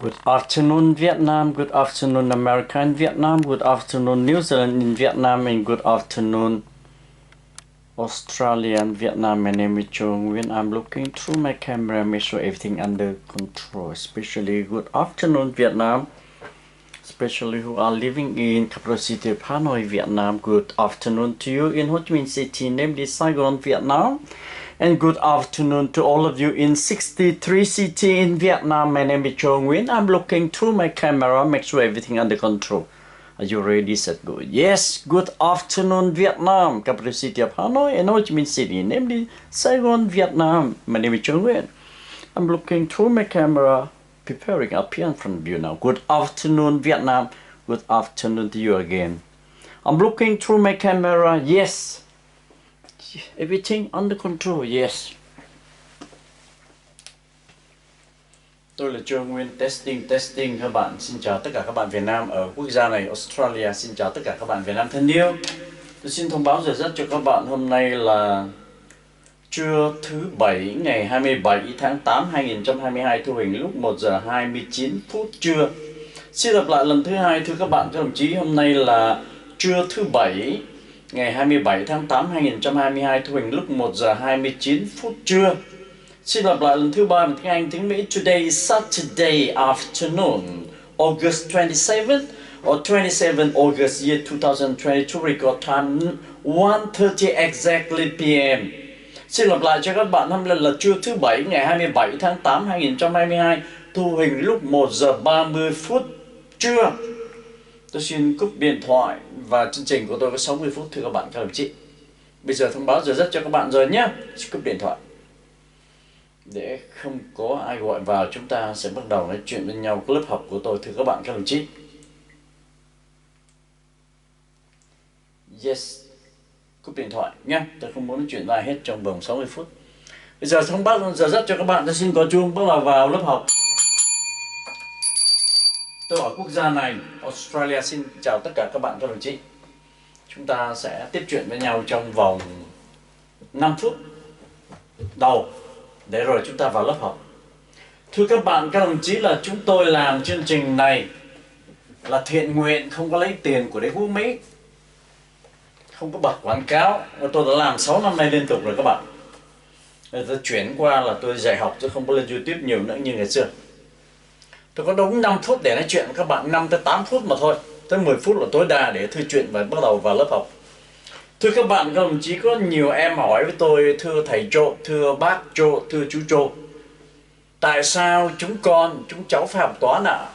Good afternoon, Vietnam. Good afternoon, America in Vietnam. Good afternoon, New Zealand in Vietnam. And good afternoon, Australia and Vietnam. My name is Nguyen. I'm looking through my camera, make sure everything under control. Especially good afternoon, Vietnam. Especially who are living in capital city of Hanoi, Vietnam. Good afternoon to you in Ho Chi Minh City, namely Saigon, Vietnam. And good afternoon to all of you in 63 city in Vietnam. My name is Nguyen. I'm looking through my camera, make sure everything under control. Are you ready, set, go? Yes, good afternoon, Vietnam. Capital city of Hanoi and Ho Chi Minh City, namely Saigon, Vietnam. My name is Nguyen. I'm looking through my camera, preparing up here in front of you now. Good afternoon, Vietnam. Good afternoon to you again. I'm looking through my camera, yes. Everything under control, yes. Tôi là Nguyen, testing các bạn. Xin chào tất cả các bạn Việt Nam ở quốc gia này, Australia. Xin chào tất cả các bạn Việt Nam thân yêu. Tôi xin thông báo giờ giấc cho các bạn. Hôm nay là trưa thứ Bảy, ngày 27 tháng 8 2022, thu hình lúc 1 giờ 29 phút trưa. Xin lặp lại lần thứ hai, thưa các bạn, các đồng chí. Hôm nay là trưa thứ Bảy, ngày 27 tháng 8 2022, thu hình lúc 1 giờ 29 phút trưa. Xin lặp lại lần thứ ba bằng tiếng Anh, tiếng Mỹ. Today is Saturday afternoon, August 27th or 27 August year 2022, record time 1:30 exactly PM. Xin lặp lại cho các bạn, hôm nay là trưa thứ Bảy, ngày 27 tháng 8 2022, thu hình lúc 1 giờ 30 phút trưa. Tôi xin cúp điện thoại và chương trình của tôi có 60 phút, thưa các bạn, các đồng chí. Bây giờ thông báo giờ giấc cho các bạn rồi nhé. Xin cúp điện thoại để không có ai gọi vào, chúng ta sẽ bắt đầu nói chuyện với nhau lớp học của tôi, thưa các bạn, các đồng chí. Yes, cúp điện thoại nhé. Tôi không muốn nói chuyện với ai hết trong vòng 60 phút. Bây giờ thông báo giờ giấc cho các bạn. Tôi xin có chuông bắt đầu vào lớp học. Tôi ở quốc gia này, Australia. Xin chào tất cả các bạn, các đồng chí. Chúng ta sẽ tiếp chuyện với nhau trong vòng 5 phút đầu, để rồi chúng ta vào lớp học. Thưa các bạn, các đồng chí, là chúng tôi làm chương trình này là thiện nguyện, không có lấy tiền của đế quốc Mỹ, không có bật quảng cáo. Tôi đã làm 6 năm nay liên tục rồi các bạn. Tôi chuyển qua là tôi dạy học, chứ không có lên YouTube nhiều nữa như ngày xưa. Tôi có đúng 5 phút để nói chuyện với các bạn, 5 tới 8 phút mà thôi. Tới 10 phút là tối đa để thư chuyện và bắt đầu vào lớp học. Thưa các bạn, các đồng chí, có nhiều em hỏi với tôi: thưa thầy Trộ, thưa bác Trộ, thưa chú Trộ, tại sao chúng cháu phải học toán ạ?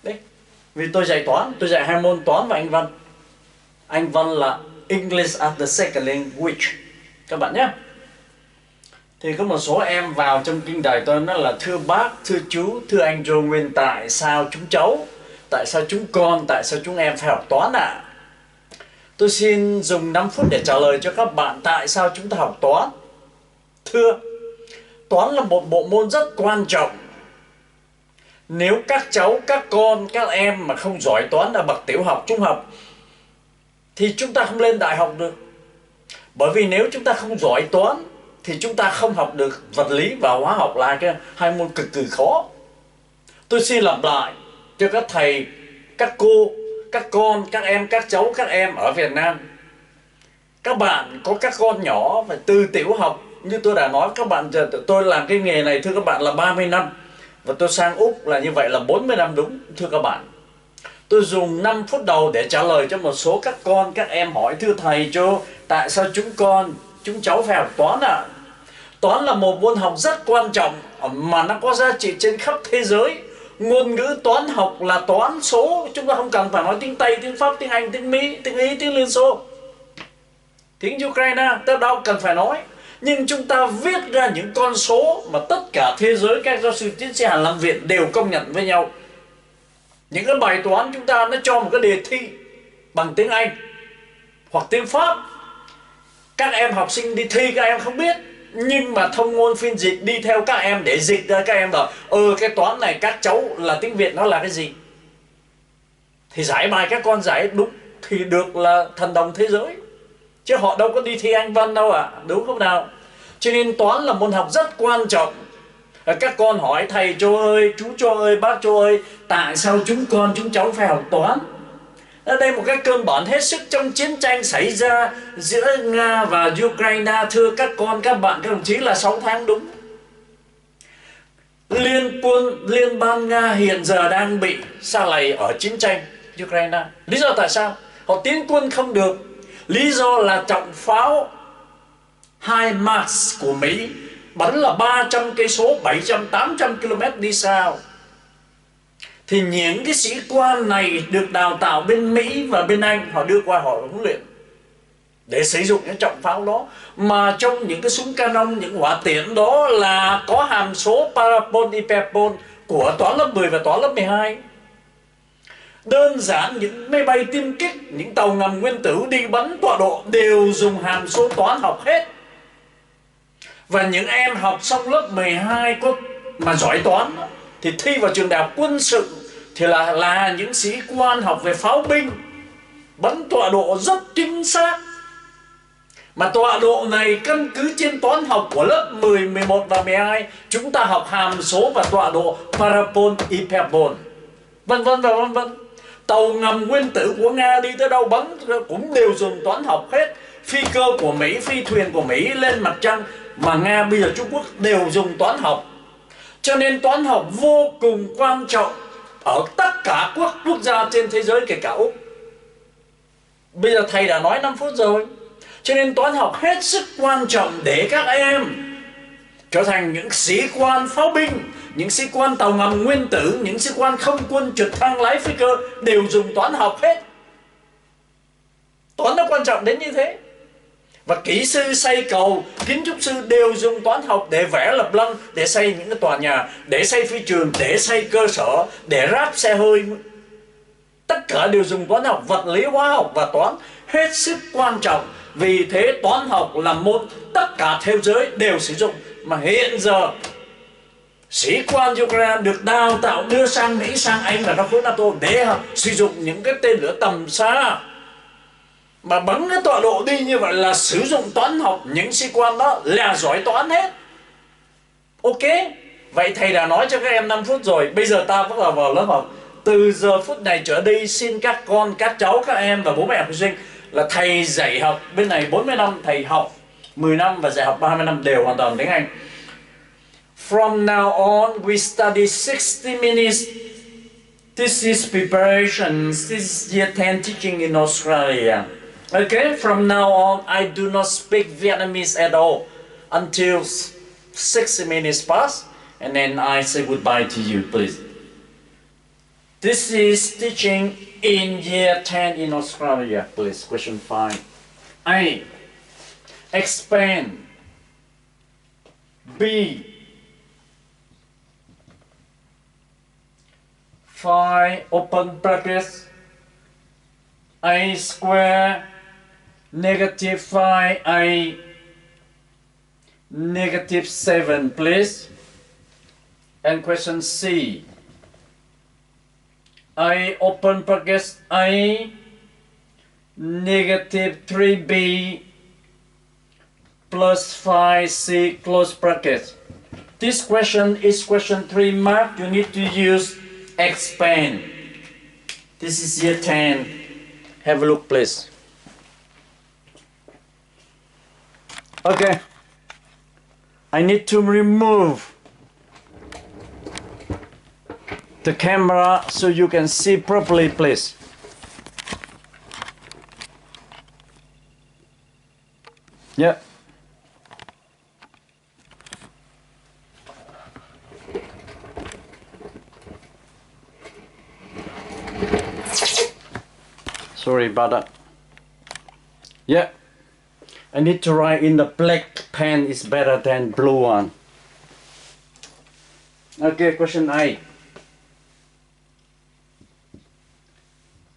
Đấy, vì tôi dạy toán, tôi dạy 2 môn toán và Anh văn. Anh văn là English as the second language, các bạn nhé. Thì có một số em vào trong kinh đài tôi nói là: thưa bác, thưa chú, thưa anh Nguyen, tại sao chúng cháu, tại sao chúng con, tại sao chúng em phải học toán ạ? Tôi xin dùng 5 phút để trả lời cho các bạn tại sao chúng ta học toán. Thưa, toán là một bộ môn rất quan trọng. Nếu các cháu, các con, các em mà không giỏi toán ở bậc tiểu học, trung học thì chúng ta không lên đại học được. Bởi vì nếu chúng ta không giỏi toán thì chúng ta không học được vật lý và hóa học, là hai môn cực kỳ khó. Tôi xin lặp lại cho các thầy, các cô, các con, các em, các cháu, các em ở Việt Nam. Các bạn có các con nhỏ phải từ tiểu học, như tôi đã nói các bạn, tôi làm cái nghề này, thưa các bạn, là 30 năm. Và tôi sang Úc là như vậy là 40 năm đúng, thưa các bạn. Tôi dùng 5 phút đầu để trả lời cho một số các con, các em hỏi: thưa thầy Joe, tại sao chúng cháu phải học toán ạ? Toán là một môn học rất quan trọng mà nó có giá trị trên khắp thế giới. Ngôn ngữ toán học là toán số. Chúng ta không cần phải nói tiếng Tây, tiếng Pháp, tiếng Anh, tiếng Mỹ, tiếng Ý, tiếng Liên Xô, tiếng Ukraine, tới đâu cần phải nói. Nhưng chúng ta viết ra những con số mà tất cả thế giới, các giáo sư tiến sĩ Hàn Lâm Viện đều công nhận với nhau. Những cái bài toán chúng ta nó cho một cái đề thi bằng tiếng Anh hoặc tiếng Pháp. Các em học sinh đi thi các em không biết, nhưng mà thông ngôn phiên dịch đi theo các em để dịch ra, các em bảo cái toán này các cháu là tiếng Việt nó là cái gì, thì giải bài các con giải đúng thì được là thần đồng thế giới, chứ họ đâu có đi thi Anh văn đâu ạ, đúng không nào? Cho nên toán là môn học rất quan trọng. Các con hỏi thầy Châu ơi, chú Châu ơi, bác Châu ơi, tại sao chúng cháu phải học toán? Ở đây một cái cơn bỏng hết sức trong chiến tranh xảy ra giữa Nga và Ukraine. Thưa các con, các bạn, các đồng chí, là 6 tháng đúng. Liên bang Nga hiện giờ đang bị sa lầy ở chiến tranh Ukraine. Lý do tại sao? Họ tiến quân không được. Lý do là trọng pháo HIMARS của Mỹ bắn là 300 cây số, 700, 800 km đi sao. Thì những cái sĩ quan này được đào tạo bên Mỹ và bên Anh, họ đưa qua họ huấn luyện để sử dụng cái trọng pháo đó. Mà trong những cái súng canon, những hỏa tiễn đó là có hàm số parabol, hyperbol của toán lớp 10 và toán lớp 12. Đơn giản những máy bay tiêm kích, những tàu ngầm nguyên tử đi bắn tọa độ đều dùng hàm số toán học hết. Và những em học xong lớp 12 mà giỏi toán thì thi vào trường đại học quân sự thì là những sĩ quan học về pháo binh, bắn tọa độ rất chính xác. Mà tọa độ này căn cứ trên toán học của lớp 10, 11 và 12. Chúng ta học hàm số và tọa độ parabol, hyperbol, vân vân và vân vân. Tàu ngầm nguyên tử của Nga đi tới đâu bắn cũng đều dùng toán học hết. Phi cơ của Mỹ, phi thuyền của Mỹ lên mặt trăng mà Nga bây giờ Trung Quốc đều dùng toán học. Cho nên toán học vô cùng quan trọng ở tất cả quốc gia trên thế giới, kể cả Úc. Bây giờ thầy đã nói 5 phút rồi. Cho nên toán học hết sức quan trọng để các em trở thành những sĩ quan pháo binh, những sĩ quan tàu ngầm nguyên tử, những sĩ quan không quân trực thăng lái phi cơ đều dùng toán học hết. Toán nó quan trọng đến như thế. Và kỹ sư xây cầu, kiến trúc sư đều dùng toán học để vẽ lập lăng, để xây những cái tòa nhà, để xây phi trường, để xây cơ sở, để ráp xe hơi. Tất cả đều dùng toán học. Vật lý, hóa học và toán hết sức quan trọng. Vì thế toán học là môn tất cả thế giới đều sử dụng. Mà hiện giờ sĩ quan Ukraine được đào tạo đưa sang Mỹ, sang Anh và trong khối NATO để sử dụng những cái tên lửa tầm xa. Mà bắn cái tọa độ đi như vậy là sử dụng toán học. Những sĩ quan đó là giỏi toán hết. Ok. Vậy thầy đã nói cho các em 5 phút rồi. Bây giờ ta bắt đầu vào lớp học. Từ giờ phút này trở đi, xin các con, các cháu, các em và bố mẹ học sinh là thầy dạy học bên này 40 năm, thầy học 10 năm và dạy học 30 năm đều hoàn toàn tiếng Anh. From now on, we study 60 minutes. This is preparation. This is year 10 teaching in Australia. Okay, from now on, I do not speak Vietnamese at all until 60 minutes pass, and then I say goodbye to you, please. This is teaching in year 10 in Australia, please. Question 5. A. Expand. B. 5 open brackets. A square negative 5a negative 7, please. And question C. A open brackets A negative 3b plus 5c close brackets. This question is question 3 mark. You need to use expand. This is year 10. Have a look, please. Okay. I need to remove the camera so you can see properly, please. Yeah. Sorry about that. Yeah. I need to write in the black pen is better than blue one. Okay, question A.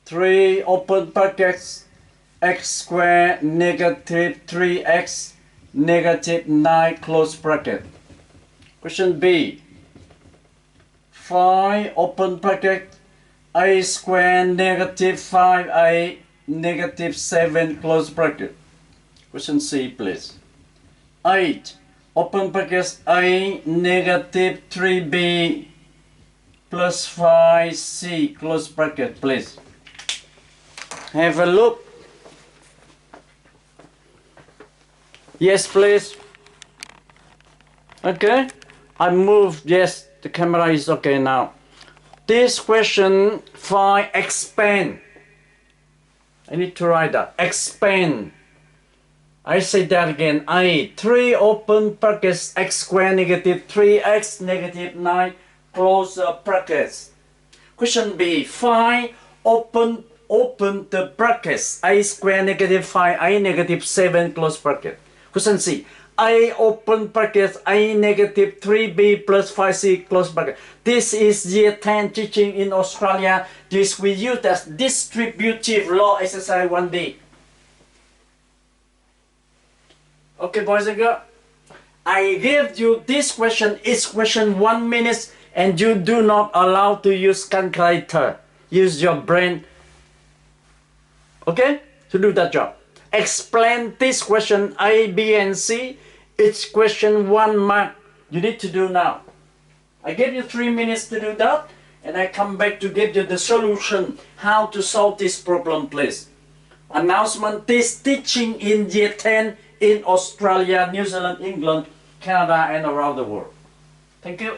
3 open brackets x squared negative 3x negative 9 close bracket. Question B. 5 open bracket a squared negative 5a negative 7 close bracket. Question C, please. 8 open bracket A negative 3B plus 5C close bracket, please. Have a look. Yes, please. Okay. I moved. Yes, the camera is okay now. This question, find expand. I need to write that. Expand. I say that again. A 3 open brackets x squared negative 3x negative 9 close brackets. Question B. Find open the brackets a squared negative 5a negative 7 close bracket. Question C. A open brackets A negative 3B plus 5C close bracket. This is year 10 teaching in Australia. This we use as distributive law exercise 1D. Okay, boys and girls. I give you this question. Each question 1 minute, and you do not allow to use calculator. Use your brain. Okay, to do that job. Explain this question A, B, and C. Each question 1 mark. You need to do now. I give you 3 minutes to do that, and I come back to give you the solution how to solve this problem, please. Announcement: this teaching in year 10 in Australia, New Zealand, England, Canada, and around the world. Thank you.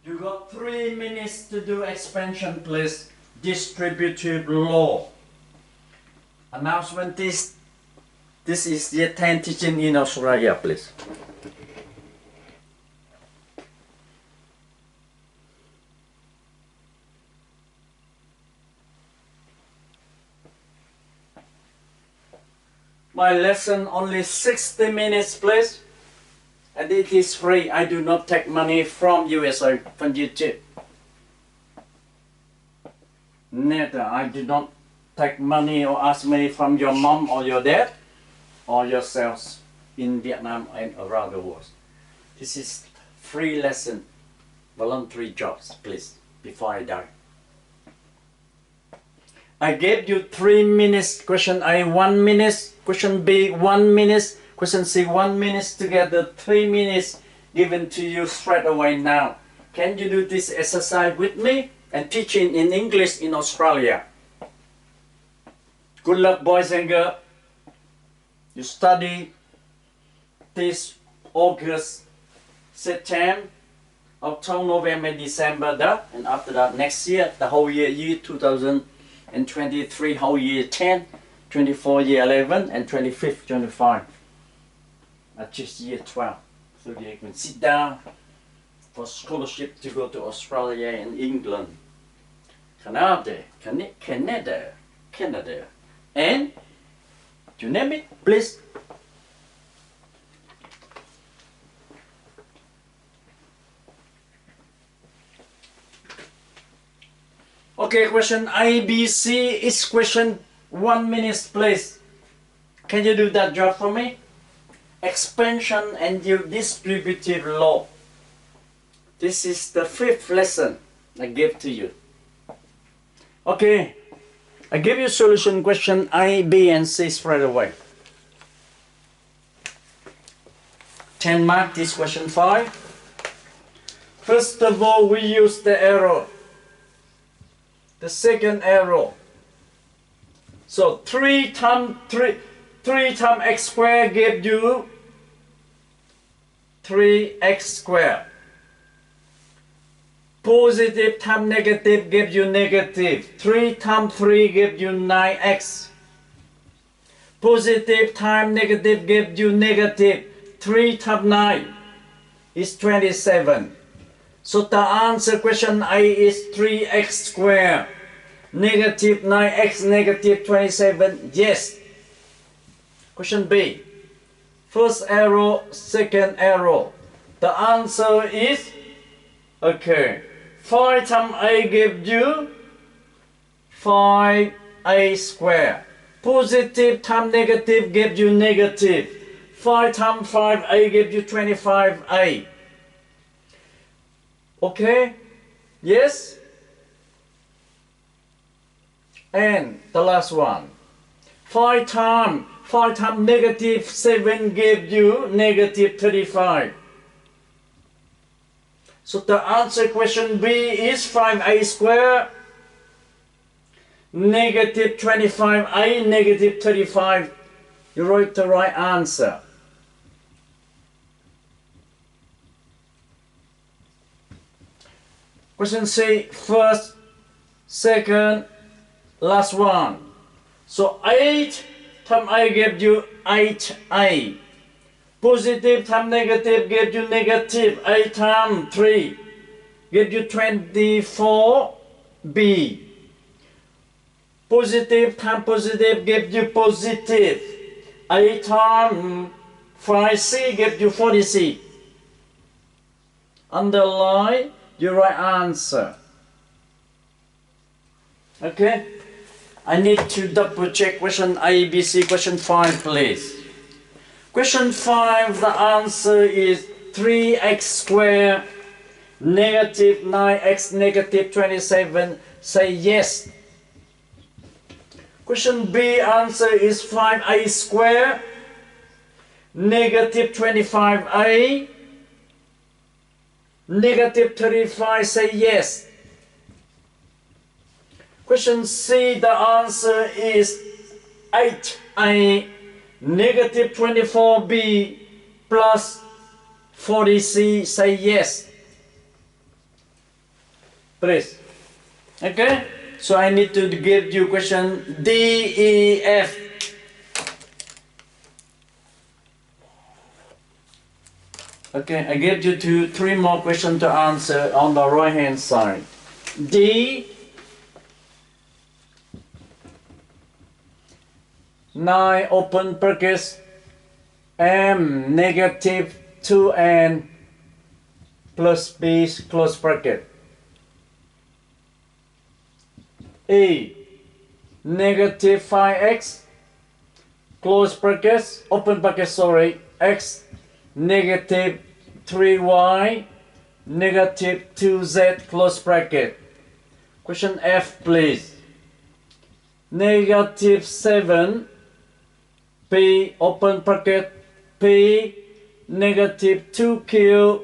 You got 3 minutes to do expansion, please. Distributive law. Announcement: this is year 10 teaching in Australia, please. My lesson only 60 minutes, please. And it is free. I do not take money from USA, from YouTube. Neither. I do not take money or ask money from your mom or your dad or yourselves in Vietnam and around the world. This is free lesson, voluntary jobs, please, before I die. I gave you 3 minutes. Question A, 1 minute. Question B, 1 minute. Question C, 1 minute. Together, 3 minutes given to you straight away now. Can you do this exercise with me and teaching in English in Australia? Good luck, boys and girls. You study this August, September, October, November, December, that, and after that next year, the whole year 2023, whole year 10, 24 year 11, and 25th, 25. Just year 12. So you can sit down for scholarship to go to Australia and England, Canada, and you name it, please. Okay, question A, B, C is question 1 minute, please. Can you do that job for me? Expansion and your distributive law. This is the 5th lesson I gave to you. Okay, I give you solution question A, B, and C straight away. 10 mark, this question 5. First of all, we use the arrow. The second arrow. So 3 times x squared gives you 3x squared. Positive times negative gives you negative. 3 times 3 gives you 9x. Positive times negative gives you negative. 3 times 9 is 27. So the answer question A is 3x squared. Negative 9x, negative 27. Yes. Question B. First arrow, second arrow. The answer is, okay, 5 times A gives you 5a squared. Positive times negative gives you negative. 5 times 5a gives you 25a. Okay? Yes? And the last one. 5 times negative 7 gives you negative 35. So the answer question B is 5a squared negative 25a negative 35. You wrote the right answer. Question C, first, second, last one. So 8 times a gives you 8a. Positive times negative gives you negative. 8 times 3 gives you 24b. Positive times positive gives you positive. 8 times 5c gives you 40c. Underline your right answer. Okay? I need to double check question A, B, C. Question 5, please. Question 5, the answer is 3x squared negative 9x negative 27. Say yes. Question B, answer is 5a squared negative 25a negative 35. Say yes. Question C, the answer is 8a negative 24b plus 40c. Say yes. Please. Okay? So I need to give you question D, E, F. Okay, I give you three more questions to answer on the right hand side. D, 9 open brackets, M negative 2n plus B close bracket. E, negative 5x close brackets, open bracket, sorry, x negative 3y negative 2z close bracket. Question F, please. Negative 7 p open bracket p negative 2q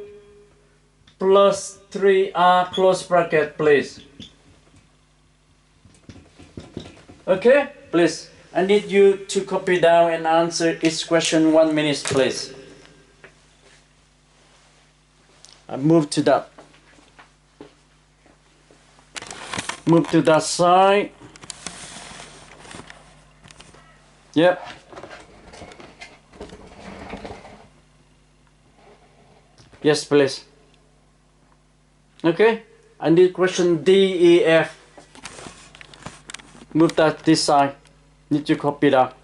plus 3r close bracket, please. Okay, please. I need you to copy down and answer each question 1 minute, please. I move to that. Move to that side. Yep. Yes, please. Okay. I need question D, E, F. Move that this side. Need to copy that.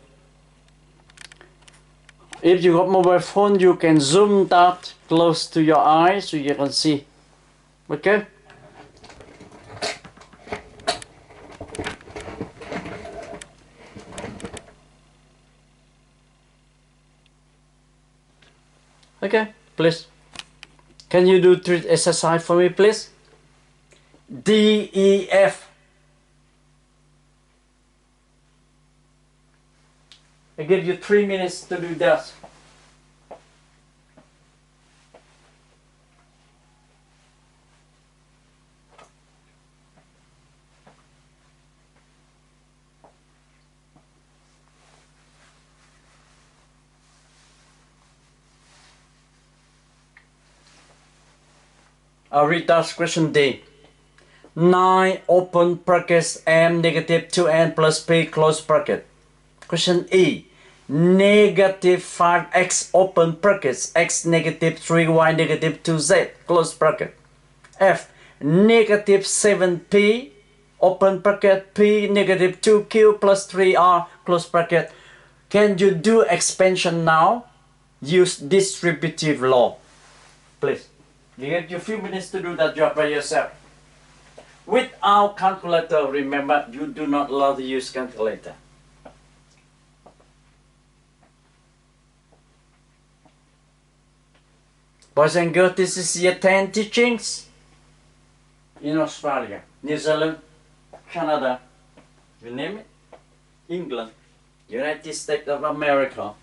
If you got mobile phone, you can zoom that close to your eye so you can see. Okay? Okay, please. Can you do 3 exercise for me, please? D, E, F. I give you 3 minutes to do that. I'll read that question D. 9 open brackets M negative 2n plus P close bracket. Question E. Negative 5x open brackets x negative 3y negative 2z close bracket. F. Negative 7p open bracket P negative 2q plus 3r close bracket. Can you do expansion now? Use distributive law. Please. You have a few minutes to do that job by yourself. Without calculator, remember, you do not allow to use calculator. Boys and girls, this is year 10 teachings in Australia, New Zealand, Canada, you name it, England, United States of America.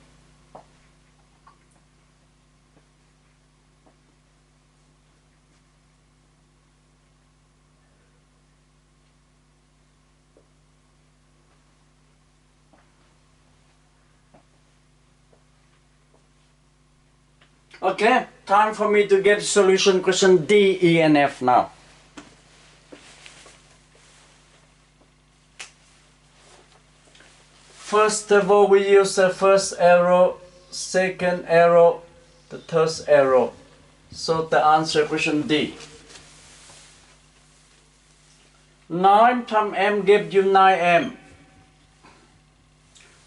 Okay, time for me to get solution question D, E, and F now. First of all, we use the first arrow, second arrow, the third arrow. So the answer question D. 9 times M gives you 9M.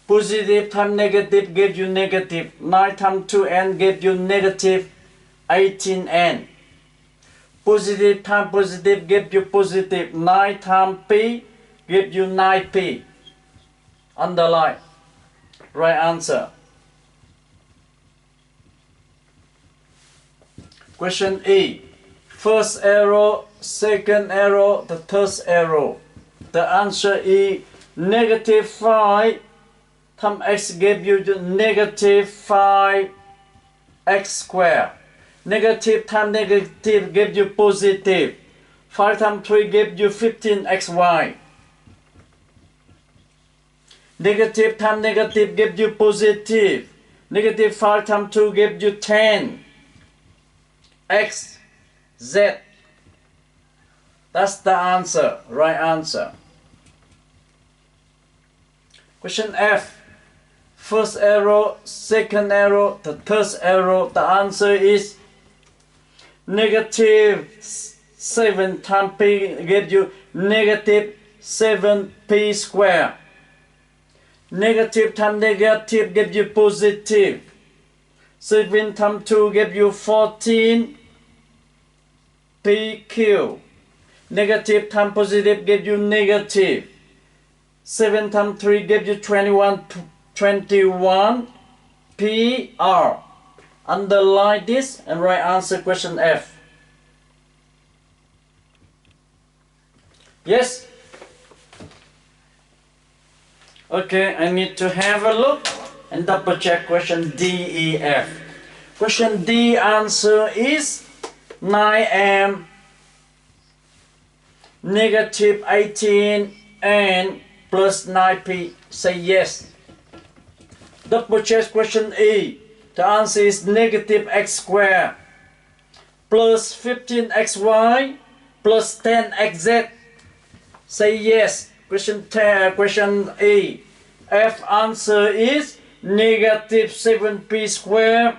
Positive times negative gives you negative. 9 times 2n gives you negative 18n. Positive times positive gives you positive. 9 times p gives you 9p. Underline. Right answer. Question E. First arrow, second arrow, the third arrow. The answer is negative 5 times x gives you negative 5x squared. Negative times negative gives you positive. 5 times 3 gives you 15xy. Negative times negative gives you positive. Negative 5 times 2 gives you 10. X, Z. That's the answer, right answer. Question F. First arrow, second arrow, the third arrow. The answer is negative 7 times p gives you negative 7p squared. Negative times negative gives you positive. 7 times 2 gives you 14pq. Negative times positive gives you negative. 7 times 3 gives you 21pr. Underline this and right answer question F. Yes? Okay, I need to have a look and double check question D, E, F. Question D answer is 9m negative 18 and plus 9p. Say yes. Double check question E. The answer is negative x squared plus 15xy plus 10xz. Say yes. Question E. F answer is negative 7p squared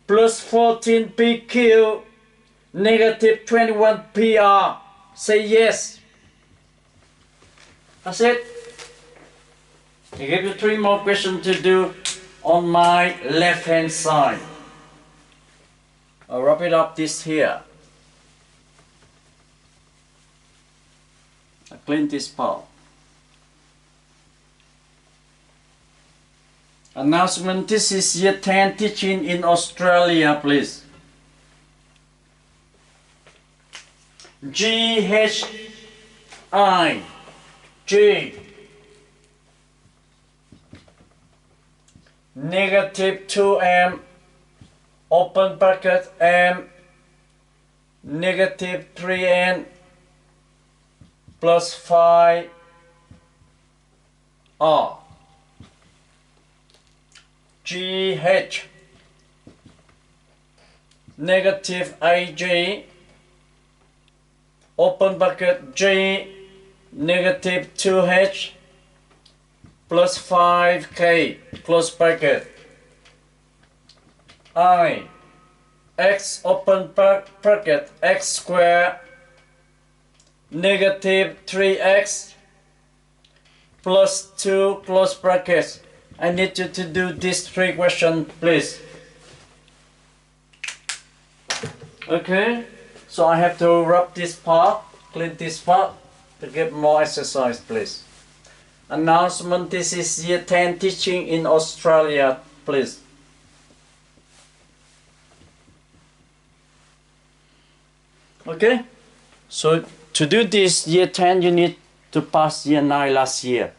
plus 14pq negative 21pr. Say yes. That's it. I give you 3 more questions to do on my left hand side. I'll wrap it up this here. I clean this part. Announcement, this is year 10 teaching in Australia, please. GHI, G, negative 2m, open bracket, m, negative 3n, plus 5 R. GH, negative AG, open bracket, G, negative 2H, plus 5K, close bracket. I, X, open bracket, X squared, negative 3x, plus 2, close brackets. I need you to do these 3 questions, please. Okay, so I have to rub this part, clean this part, to get more exercise, please. Announcement, this is year 10 teaching in Australia, please. Okay? So to do this year 10, you need to pass year 9 last year.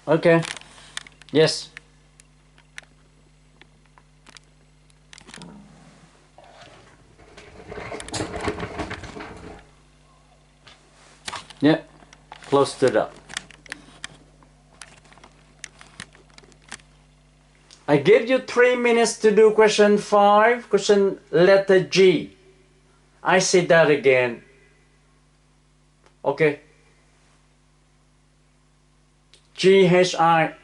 Okay? Yes. Yeah, close to that. I gave you 3 minutes to do question 5, question letter G. I say that again. Okay. GHI.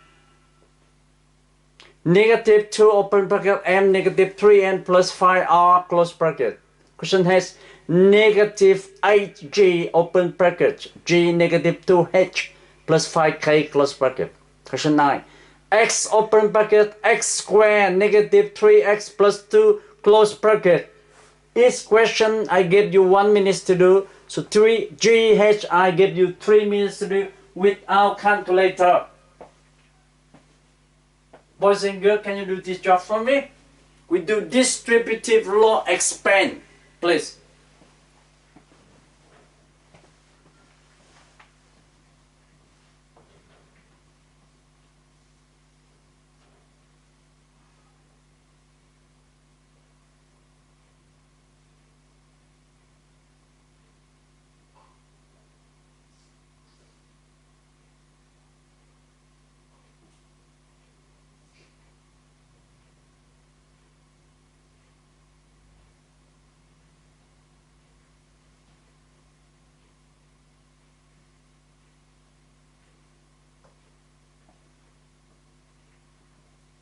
Negative 2 open bracket M negative 3N plus 5R close bracket. Question has negative 8G open bracket G negative 2H plus 5K close bracket. Question 9. X open bracket X squared negative 3X plus 2 close bracket. Each question I gave you 1 minute to do. So 3GH I gave you 3 minutes to do without calculator. Boys and girls, can you do this job for me? We do distributive law expand, please.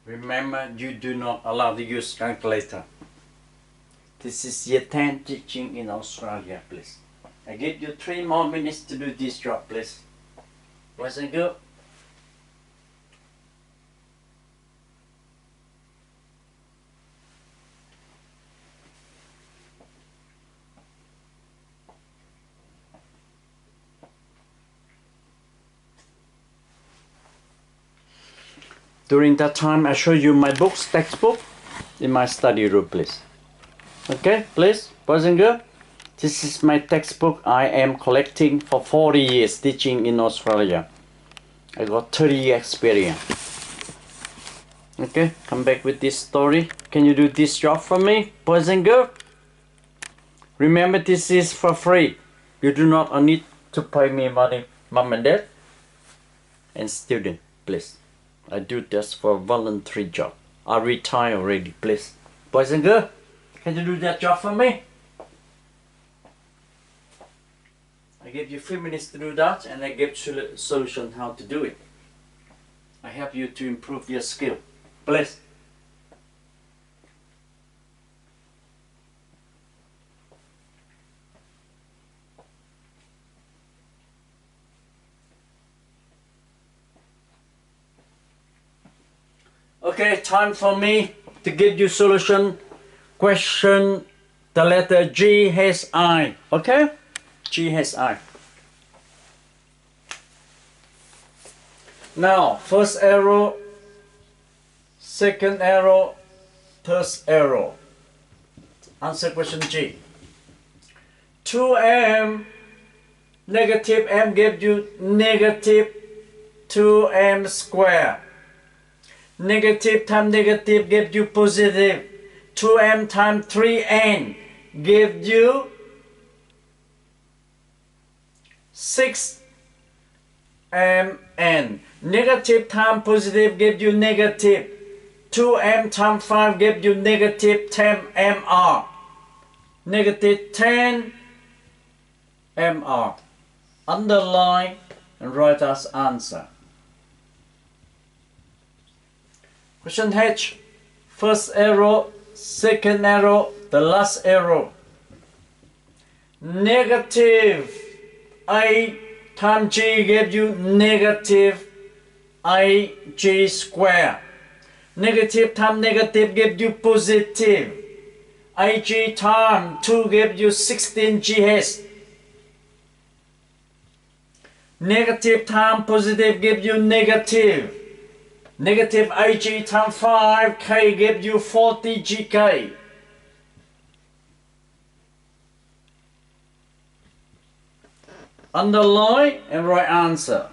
Remember, you do not allow to use calculator. This is year 10 teaching in Australia, please. I give you 3 more minutes to do this job, please. Boys and girls. During that time, I show you my books, textbook, in my study room, please. Okay, please, boys and girls. This is my textbook I am collecting for 40 years teaching in Australia. I got 30 years experience. Okay, come back with this story. Can you do this job for me, boys and girls? Remember, this is for free. You do not need to pay me money, mom and dad and student, please. I do this for voluntary job. I retire already, please. Boys and girls, can you do that job for me? I give you 3 minutes to do that, and I give solution how to do it. I help you to improve your skill, please. Okay, time for me to give you solution. Question the letter GHI. Okay? GHI. Now, first arrow, second arrow, third arrow. Answer question G. 2m negative m gives you negative 2m squared. Negative times negative gives you positive. 2m times 3n gives you 6mn. Negative times positive gives you negative. 2m times 5 gives you negative 10mr. Negative 10mr. Underline and write as answer. Question H. First arrow, second arrow, the last arrow. Negative a times g gives you negative ag squared. Negative times negative gives you positive. ag times 2 gives you 16gh. Negative times positive gives you negative. Negative ag times 5k gives you 40gk. underline and right answer.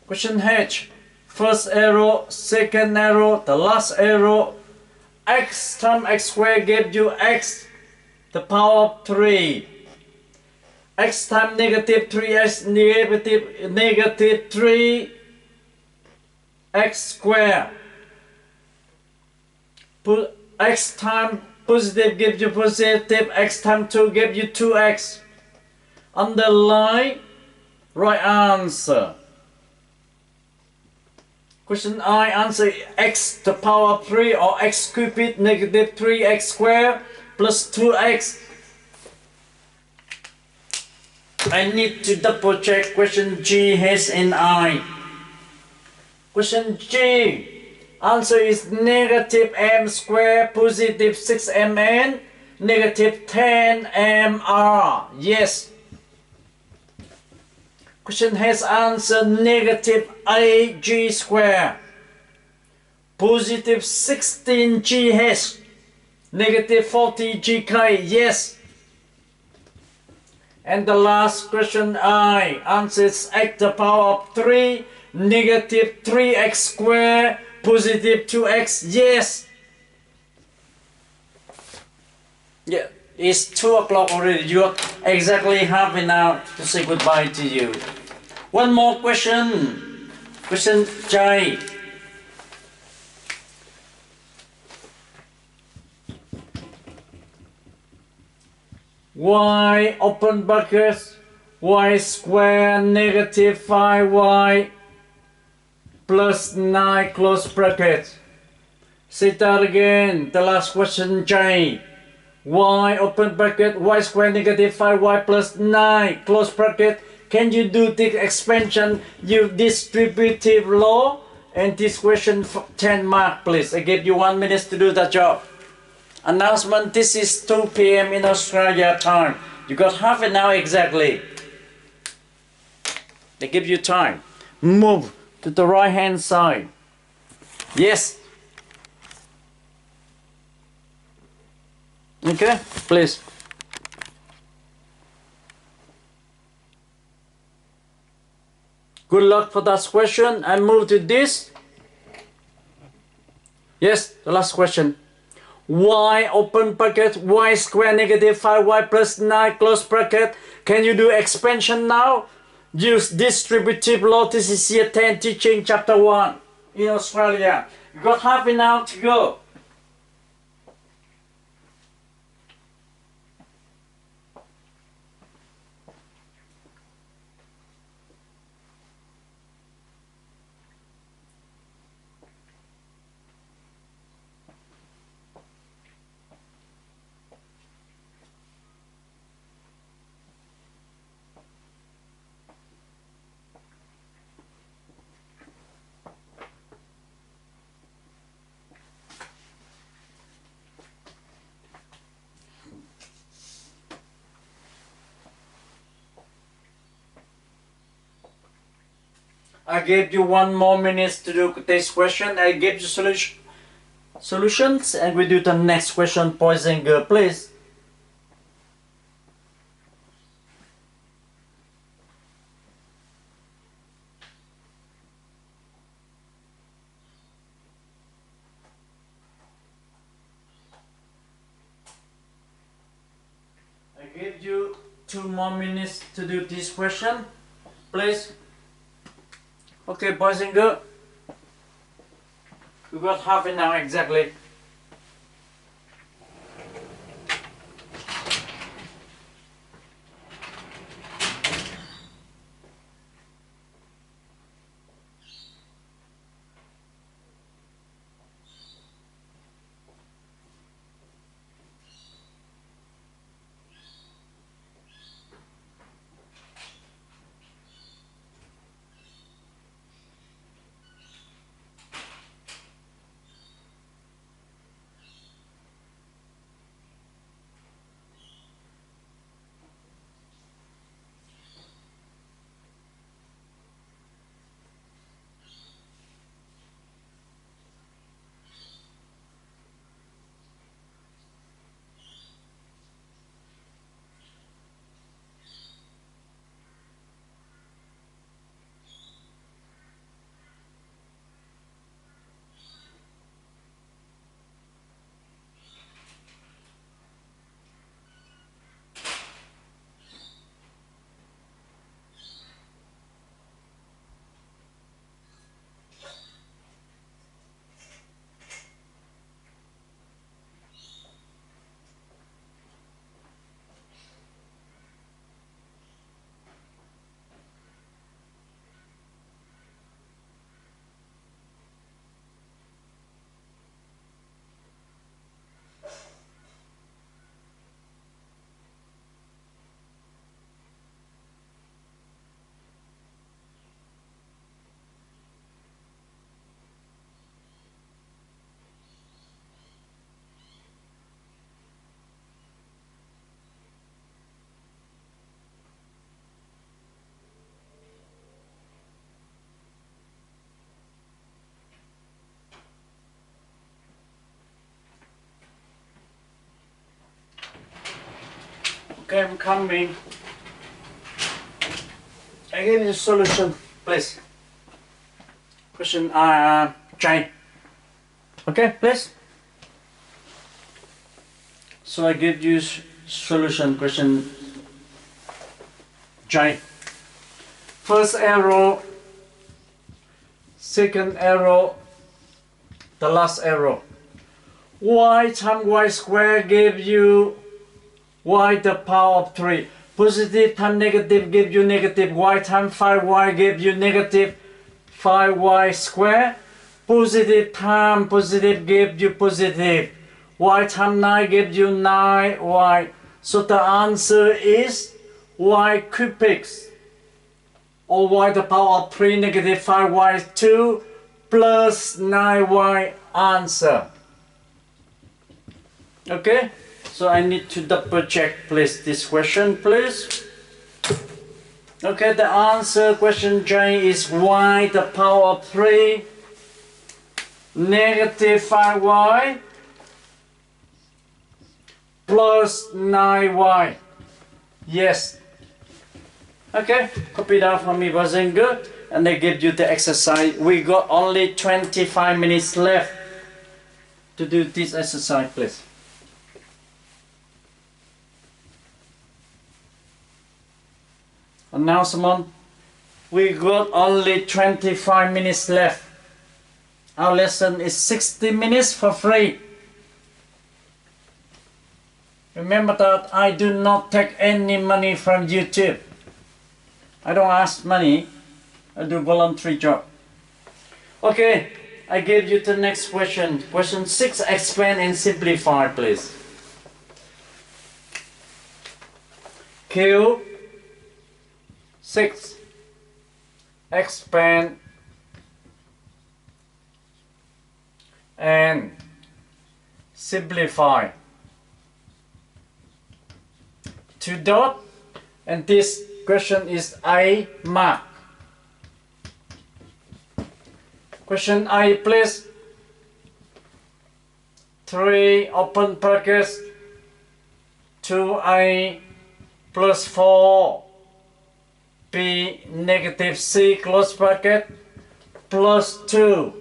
Question H. First arrow, second arrow, the last arrow. X times x squared gives you x the power of 3. X times negative 3x negative 3 x squared. X times positive gives you positive, x times 2 gives you 2x. Underline right answer. Question I, answer x to the power of 3 or x cubed negative 3x squared plus 2x. I need to double check question G, H and I. Question G, answer is negative m squared positive 6mn negative 10mr. Yes. Question has answer negative ag squared positive 16gh negative 40gk. Yes. And the last question I, answers x to the power of 3 negative 3x squared positive 2x. Yes. Yeah, it's 2 o'clock already. You have exactly half an hour to say goodbye to you. One more question. Question J. Y open brackets y squared negative 5y plus 9 close brackets. Say that again. The last question J. Y open bracket y squared negative 5y plus 9 close bracket. Can you do the expansion use distributive law? And this question 10 mark please. I give you 1 minute to do that job. Announcement, this is 2 p.m. in Australia time. You got half an hour exactly. They give you time. Move to the right hand side. Yes. Okay, please. Good luck for that question. I move to this. Yes, the last question. Y open bracket y squared negative 5y plus 9 close bracket. Can you do expansion now? Use distributive law. This is year 10 teaching chapter 1 in Australia. You got half an hour to go. I gave you 1 more minute to do this question. I gave you solutions and we do the next question, boys and girls, please. I gave you 2 more minutes to do this question, please. Okay, boys and girls, we got half an hour exactly. Okay, I'm coming. I give you the solution, please. Question J. Okay, please. So I give you solution question J. First arrow, second arrow, the last arrow. Y times y squared give you y the power of 3. Positive times negative give you negative. Y times 5y give you negative 5y squared. Positive times positive give you positive. Y times 9 gives you 9y. So the answer is y cubic, or y the power of 3 negative 5y 2 plus 9y answer. Okay, so I need to double check please this question please. Okay, the answer question J is y the power of 3 negative 5y plus 9y. Yes. Okay, copy that for me, wasn't good. And they give you the exercise. We got only 25 minutes left to do this exercise, please. Announcement. We got only 25 minutes left. Our lesson is 60 minutes for free. Remember that I do not take any money from YouTube. I don't ask money. I do voluntary job. Okay, I give you the next question. Question 6, expand and simplify, please. Q6, expand and simplify. 2 dot, and this question is I mark. Question I, please. 3 open brackets 2i plus 4b negative c close bracket plus 2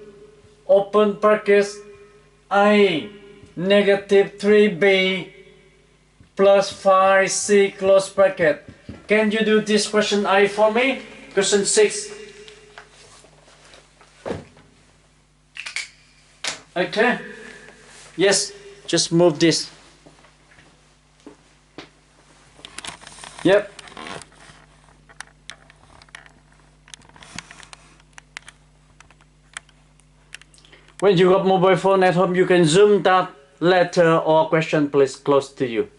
open brackets I negative 3b plus 5c close bracket. Can you do this question I for me? Question 6. Okay. Yes, just move this. Yep. When you got mobile phone at home, you can zoom that letter or question please close to you.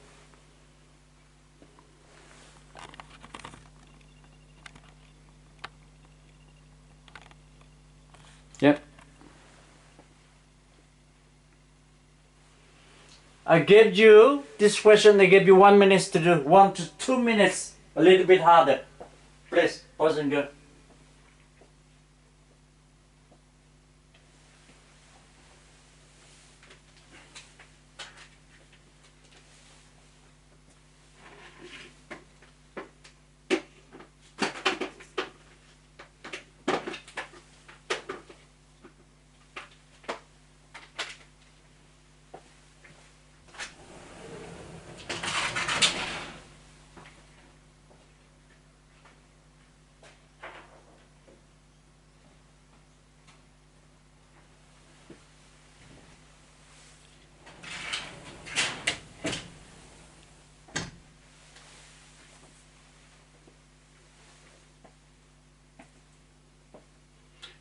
Yep. I gave you this question, I gave you 1 minute to do. 1 to 2 minutes, a little bit harder. Please, pause and go.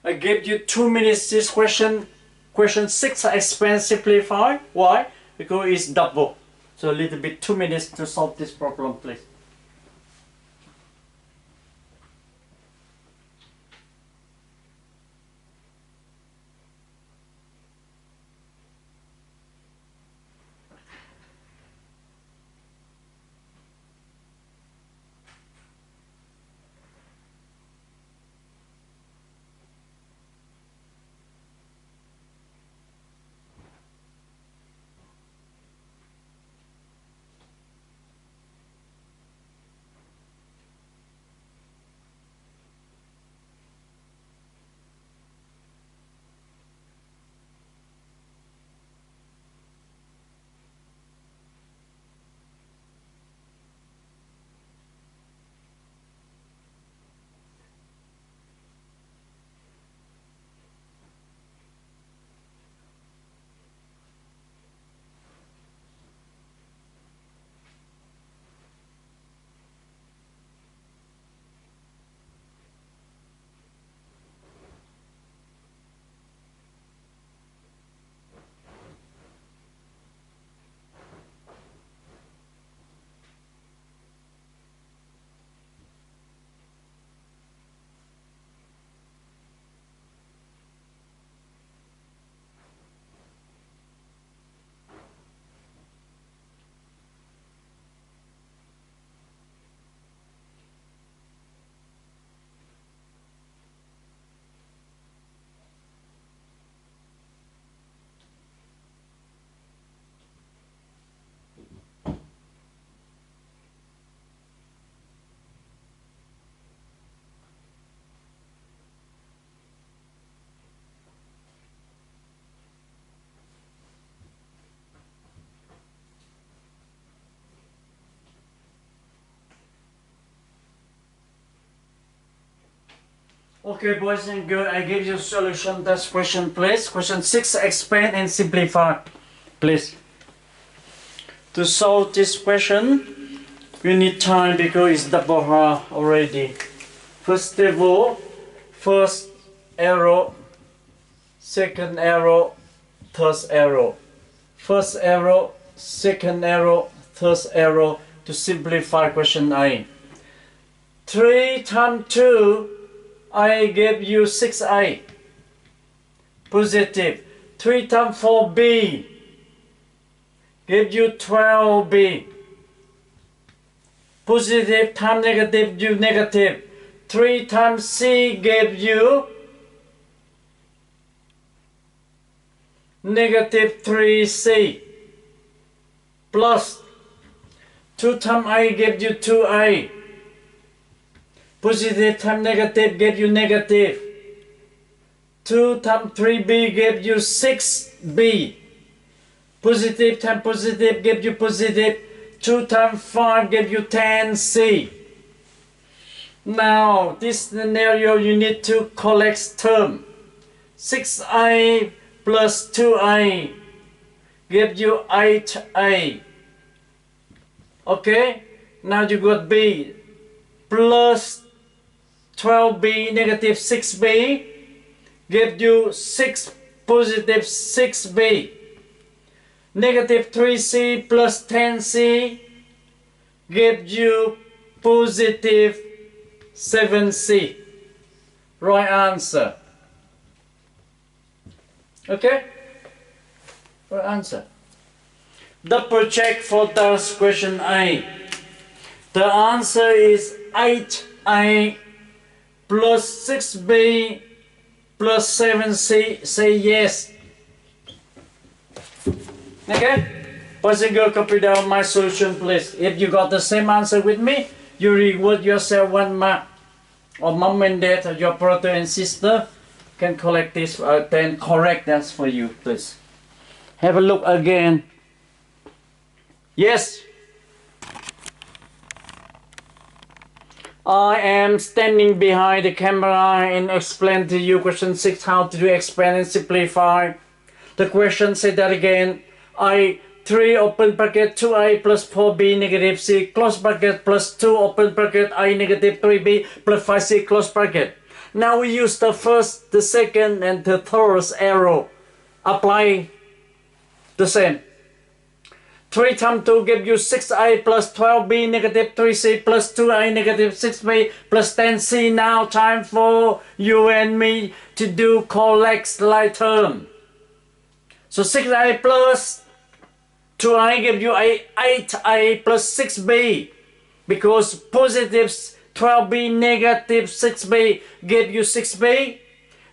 I gave you 2 minutes this question. Question 6, expand, simplify. Why? Because it's double. So a little bit 2 minutes to solve this problem, please. Okay, boys and girls, I give you solution. That's question, please. Question 6, expand and simplify, please. To solve this question, we need time because it's double hard already. First of all, first arrow, second arrow, third arrow. First arrow, second arrow, third arrow to simplify question A. 3 times 2, I gave you 6A. Positive. 3 times 4B gave you 12B. Positive times negative, you negative. 3 times C gave you negative 3C. Plus 2 times A gave you 2A. Positive times negative gave you negative. 2 times 3B gave you 6B. Positive times positive gave you positive. 2 times 5 gave you 10C. Now, this scenario you need to collect term. 6A plus 2A give you 8A. Okay? Now you got B plus 12B negative 6B give you 6 positive 6B. Negative 3C plus 10C give you positive 7C. Right answer. Okay? Right answer. Double check for this question A. The answer is 8A plus 6B plus 7C. Say yes. Okay? Boys and girls, copy down my solution, please. If you got the same answer with me, you reward yourself 1 mark. Or mom and dad, or your brother and sister can collect this, then correct that for you, please. Have a look again. Yes. I am standing behind the camera and explain to you question 6 how to do expand and simplify. The question said that again. 3 open bracket 2A plus 4B negative C close bracket plus 2 open bracket A negative 3B plus 5C close bracket. Now we use the first, the second and the third arrow. Apply the same. 3 times 2 give you 6A plus 12B negative 3C plus 2A negative 6B plus 10C. Now time for you and me to do collect like term. So 6A plus 2A give you 8A plus 6B because positive 12B negative 6B give you 6B.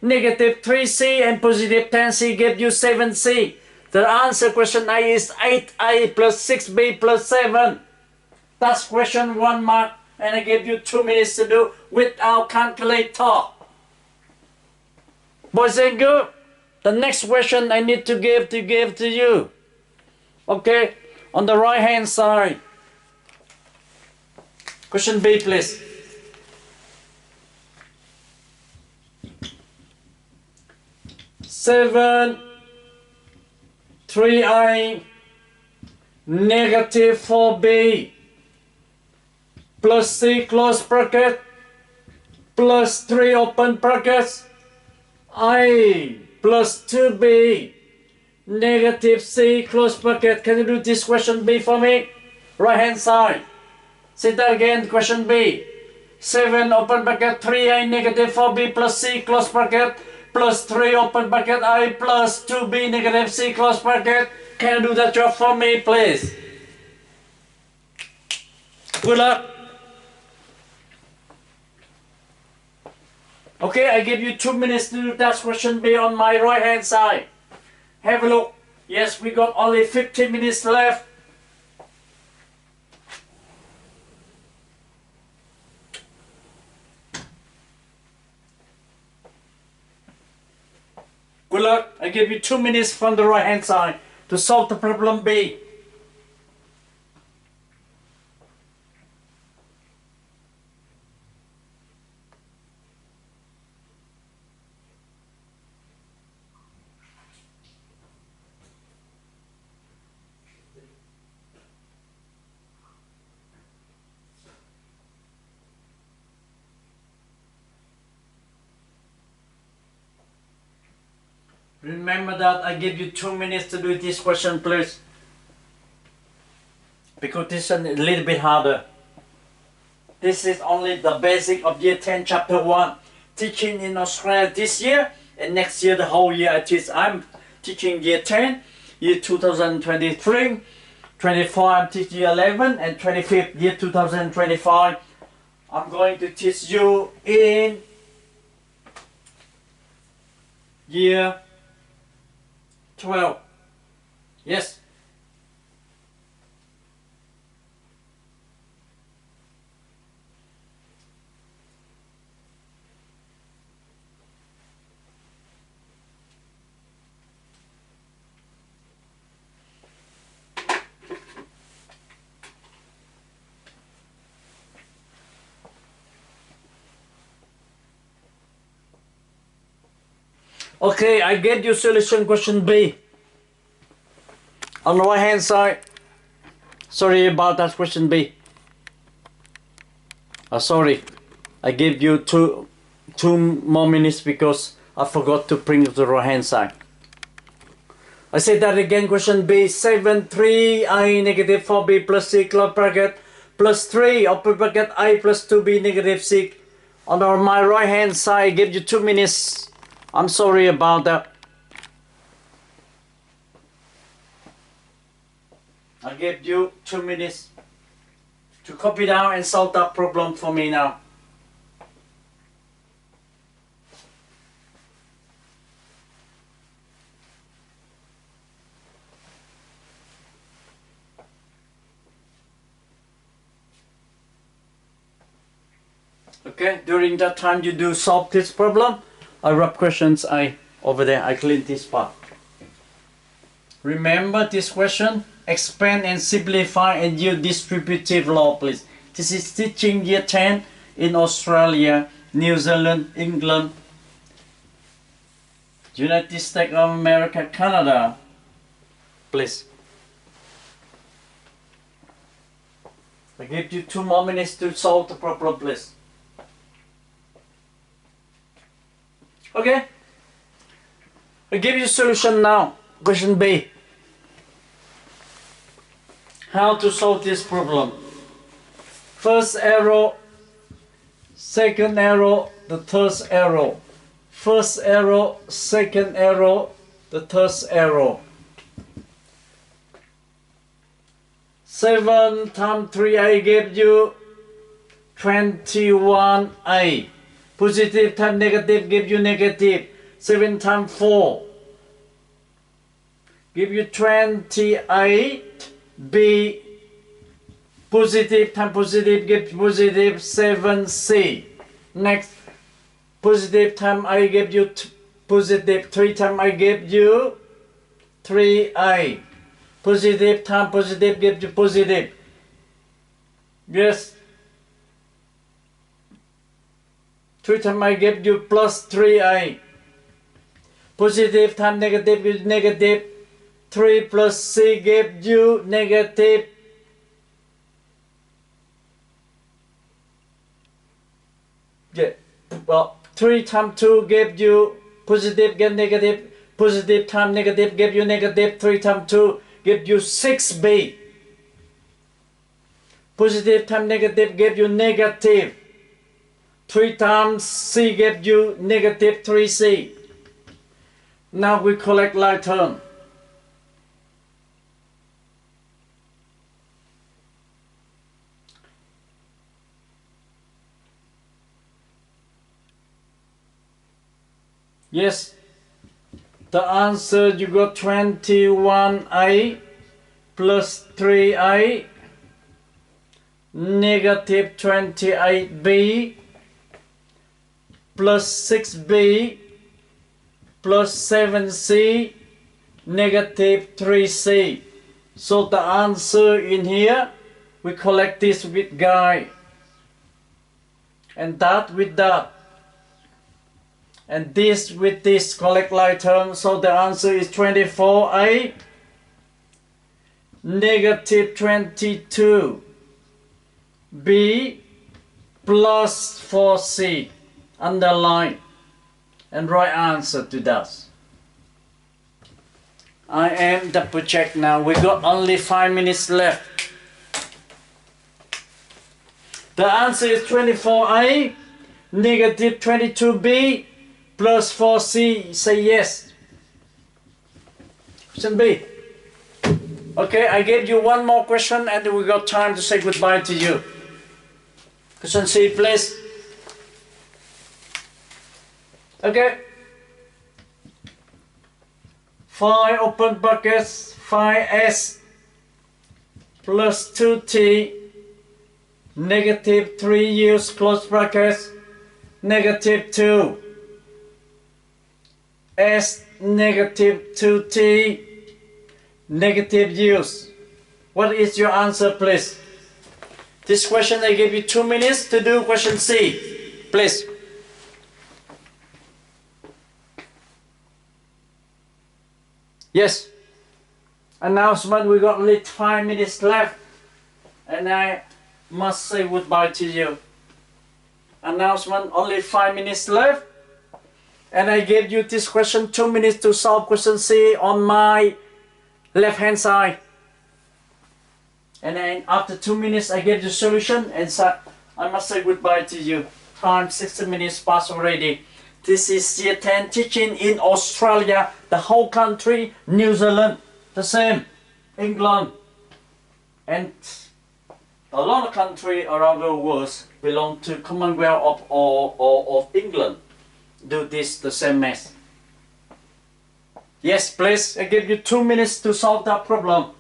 Negative 3C and positive 10C give you 7C. The answer question A is 8A plus 6B plus 7. That's question 1 mark, and I give you 2 minutes to do without calculator. Boys and girls, the next question I need to give to you. Okay, on the right hand side. Question B, please. Seven 3A negative 4B plus C close bracket plus 3 open brackets A plus 2B negative C close bracket. Can you do this question B for me? Right hand side. Say that again, question B. 7 open bracket 3A negative 4B plus C close bracket plus 3 open bracket A plus 2B negative C close bracket. Can you do that job for me, please? Good luck. Okay, I give you 2 minutes to do that question B on my right hand side. Have a look. Yes, we got only 15 minutes left. Good luck. I give you 2 minutes from the right hand side to solve the problem B. Remember that I give you 2 minutes to do this question, please. Because this is a little bit harder. This is only the basic of year 10, chapter 1. Teaching in Australia this year, and next year, the whole year I teach. I'm teaching year 10, year 2023, 24 I'm teaching year 11, and 25th year 2025. I'm going to teach you in year 12. Yes. Okay, I get you solution question B. On the right hand side. Sorry about that question B. Sorry, I gave you two more minutes because I forgot to bring it to the right hand side. I say that again, question B. 7, 3i negative 4b plus c close bracket plus 3 open bracket I plus 2b negative c. On my right hand side, I give you 2 minutes. I'm sorry about that. I gave you 2 minutes to copy down and solve that problem for me now. Okay, during that time you do solve this problem. I wrap questions over there. I clean this part. Remember this question. Expand and simplify and use distributive law, please. This is teaching year 10 in Australia, New Zealand, England, United States of America, Canada. Please. I give you 2 more minutes to solve the problem, please. Okay, I give you solution now. Question B. How to solve this problem? First arrow, second arrow, the third arrow. First arrow, second arrow, the third arrow. 7 times 3a gives you 21a. Positive times negative give you negative. 7 times 4 give you 28. B. Positive times positive gives positive 7c. Next, positive times I give you positive. 3 times I give you 3a. Positive times positive gives you positive. Yes. 3 times I give you plus 3a. Positive times negative is negative. 3 plus c gives you negative. Yeah. Well, 3 times 2 gives you positive, get negative. Positive times negative gives you negative. 3 times 2 gives you 6b. Positive times negative gives you negative. 3 times c gives you negative 3c. Now we collect like term. Yes, the answer you got 21a plus 3a negative 28b plus 6b plus 7c negative 3c. So the answer in here, we collect this with guy and that with that. And this with this collect like term, so the answer is 24a negative 22b plus 4c. Underline and right answer to that. I am double check now. We got only 5 minutes left. The answer is 24A, negative 22B, plus 4C. Say yes. Question B. Okay, I gave you one more question and we got time to say goodbye to you. Question C, please. Okay. 5 open brackets, 5S plus 2T, negative 3U close brackets, negative 2. S negative 2T, negative U's. What is your answer, please? This question I gave you 2 minutes to do. Question C, please. Yes. Announcement, we got only 5 minutes left. And I must say goodbye to you. Announcement, only 5 minutes left. And I gave you this question 2 minutes to solve question C on my left hand side. And then after 2 minutes I gave you solution and so I must say goodbye to you. Time 60 minutes past already. This is year 10 teaching in Australia, the whole country, New Zealand, the same, England, and a lot of countries around the world belong to Commonwealth of England. Do this the same math. Yes, please, I give you 2 minutes to solve that problem.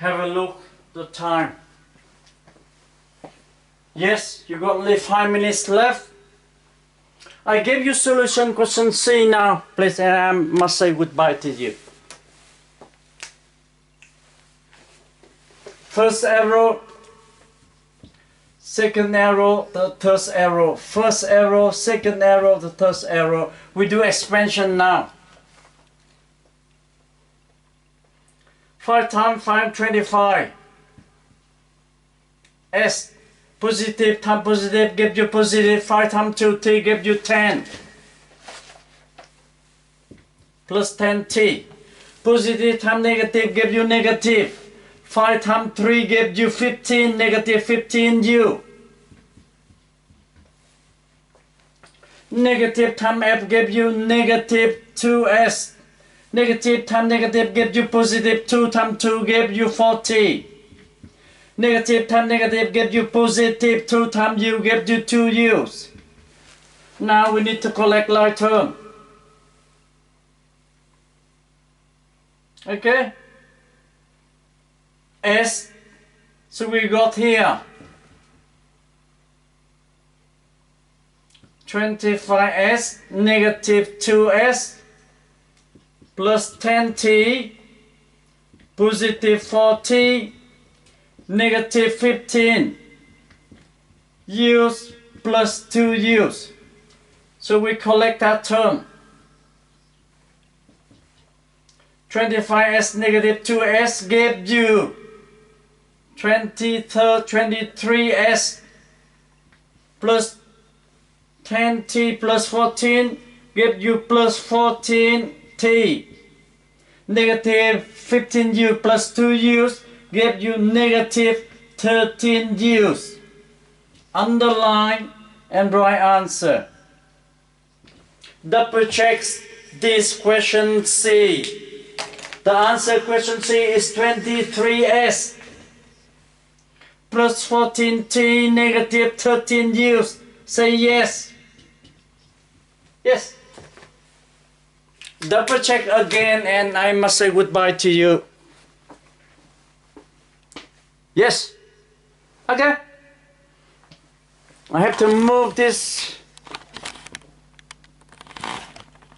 Have a look the time. Yes, you got only 5 minutes left. I gave you solution question C now. Please, and I must say goodbye to you. First arrow, second arrow, the third arrow. First arrow, second arrow, the third arrow. We do expansion now. 5 times 5, 25. S, positive times positive, give you positive. 5 times 2t, give you 10. Plus 10t. Positive times negative, give you negative. 5 times 3, give you 15, negative 15u. Negative times f, give you negative 2s. Negative times negative gives you positive. 2 times 2 gives you 40. Negative times negative gives you positive. 2 times u gives you 2u's. Now we need to collect like term. Okay? S. So we got here 25s, negative 2s, plus 10t, positive 40, negative 15, u's plus 2u's. So we collect that term. 25s negative 2s gave you 23s plus 10t plus 14 give you plus 14t. Negative 15u plus 2u's give you negative 13u's. Underline and write answer. Double check this question C. The answer question C is 23s. Plus 14t, negative 13u's. Say yes. Yes. Double check again and I must say goodbye to you. Yes. Okay. I have to move this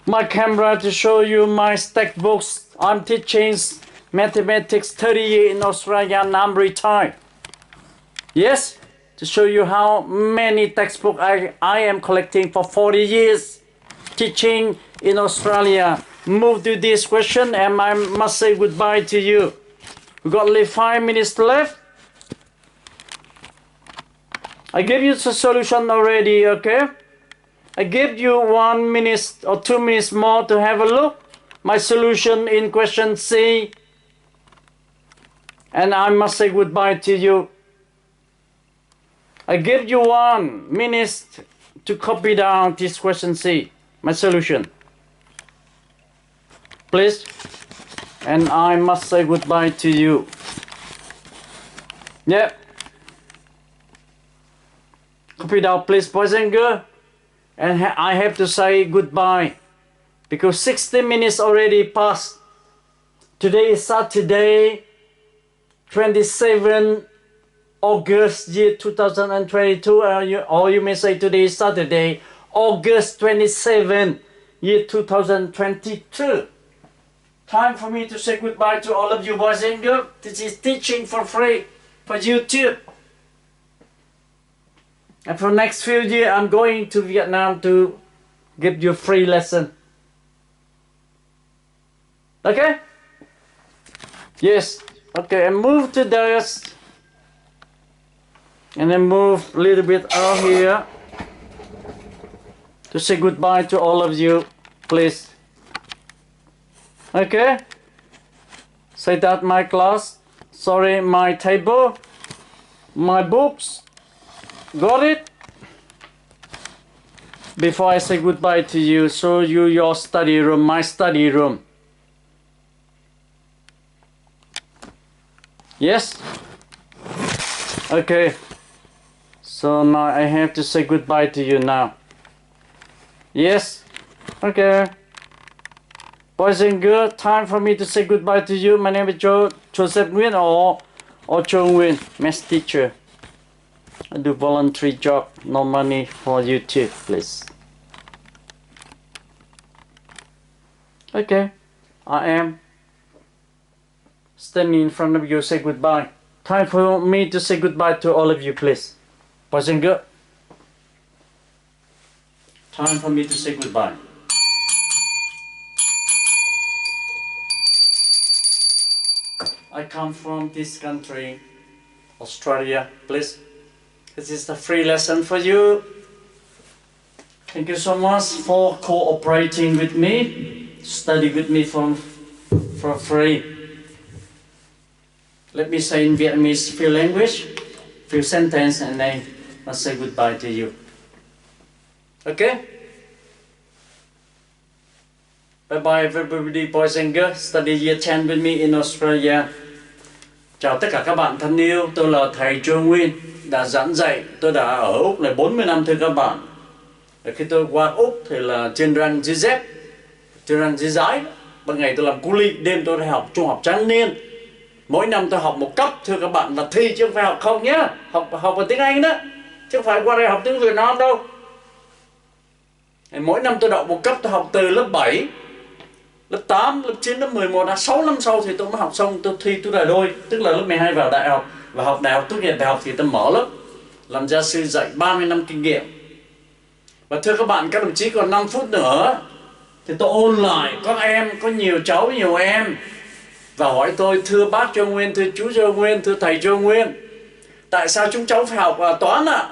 my camera to show you my textbooks. I'm teaching mathematics 30 years in Australia and I'm retired. Yes, to show you how many textbooks I am collecting for 40 years teaching in Australia. Move to this question and I must say goodbye to you. We got only 5 minutes left. I gave you the solution already, okay? I gave you 1 minute or 2 minutes more to have a look. My solution in question C. And I must say goodbye to you. I give you 1 minute to copy down this question C, my solution. Please. And I must say goodbye to you. Yeah. Copy down, please, boys and girls. And I have to say goodbye because 60 minutes already passed. Today is Saturday, 27 August year 2022, or you may say today is Saturday, August 27 year 2022. Time for me to say goodbye to all of you boys and girls. This is teaching for free for YouTube. And for next few years, I'm going to Vietnam to give you a free lesson. Okay? Yes. Okay, and move to this. And then move a little bit out here to say goodbye to all of you, please. Okay? Say that my class. Sorry, my table. My books. Got it? Before I say goodbye to you, show you your study room, my study room. Yes? Okay. So now I have to say goodbye to you now. Yes? Okay. Boys and girls, time for me to say goodbye to you. My name is Joseph Nguyen or Nguyen, math teacher. I do voluntary job, no money for YouTube, please. Okay, I am standing in front of you, say goodbye. Time for me to say goodbye to all of you, please. Boys and girls. Time for me to say goodbye. I come from this country, Australia, please. This is the free lesson for you. Thank you so much for cooperating with me. Study with me for free. Let me say in Vietnamese few language, few sentence, and then I'll say goodbye to you. Okay? Bye bye everybody, boys and girls. Study year 10 with me in Australia. Chào tất cả các bạn thân yêu, tôi là thầy Nguyen, đã giảng dạy, tôi đã ở Úc này 40 năm thưa các bạn. Khi tôi qua Úc thì là trên ranh dưới dép, trên ranh dưới dái. Ban ngày tôi làm cu ly, đêm tôi học trung học tráng niên. Mỗi năm tôi học một cấp thưa các bạn, là thi chứ không phải học không nhé. Học bằng tiếng Anh đó, chứ không phải qua đây học tiếng Việt Nam đâu. Mỗi năm tôi đậu một cấp, tôi học từ lớp 7, lớp 8, lớp 9, lớp 11, 6 năm sau thì tôi mới học xong, tôi thi tôi đại đôi, tức là lớp 12 vào đại học. Và học đại học, tốt nghiệp đại học thì tôi mở lớp làm gia sư dạy 30 năm kinh nghiệm. Và thưa các bạn, các đồng chí còn 5 phút nữa thì tôi ôn lại các em, có nhiều cháu, nhiều em và hỏi tôi, thưa bác Châu Nguyên, thưa chú Châu Nguyên, thưa thầy Châu Nguyên, tại sao chúng cháu phải học toán ạ?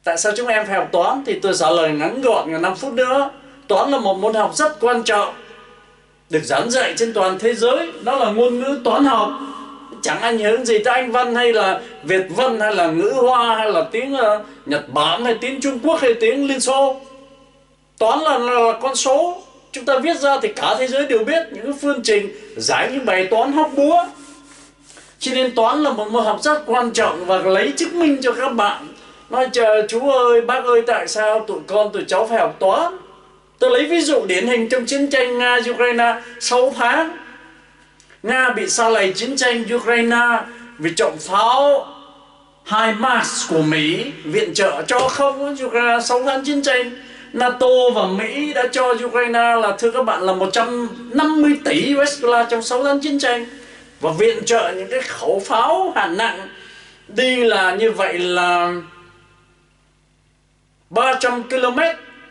Tại sao chúng em phải học toán? Thì tôi trả lời ngắn gọn là 5 phút nữa. Toán là một môn học rất quan trọng, được giảng dạy trên toàn thế giới. Đó là ngôn ngữ toán học, chẳng ảnh hưởng gì tới Anh văn hay là Việt văn hay là ngữ Hoa hay là tiếng Nhật Bản hay tiếng Trung Quốc hay tiếng Liên Xô. Toán là con số, chúng ta viết ra thì cả thế giới đều biết những phương trình, giải những bài toán hóc búa. Cho nên toán là một môn học rất quan trọng và lấy chứng minh cho các bạn. Nói chờ chú ơi, bác ơi, tại sao tụi cháu phải học toán? Tôi lấy ví dụ điển hình trong chiến tranh Nga-Ukraine 6 tháng. Nga bị sa lầy chiến tranh Ukraine vì trộm pháo HIMARS của Mỹ viện trợ cho không Ukraine 6 tháng chiến tranh. NATO và Mỹ đã cho Ukraine là, thưa các bạn, là 150 tỷ USD trong 6 tháng chiến tranh, và viện trợ những cái khẩu pháo hạng nặng đi là như vậy là 300 km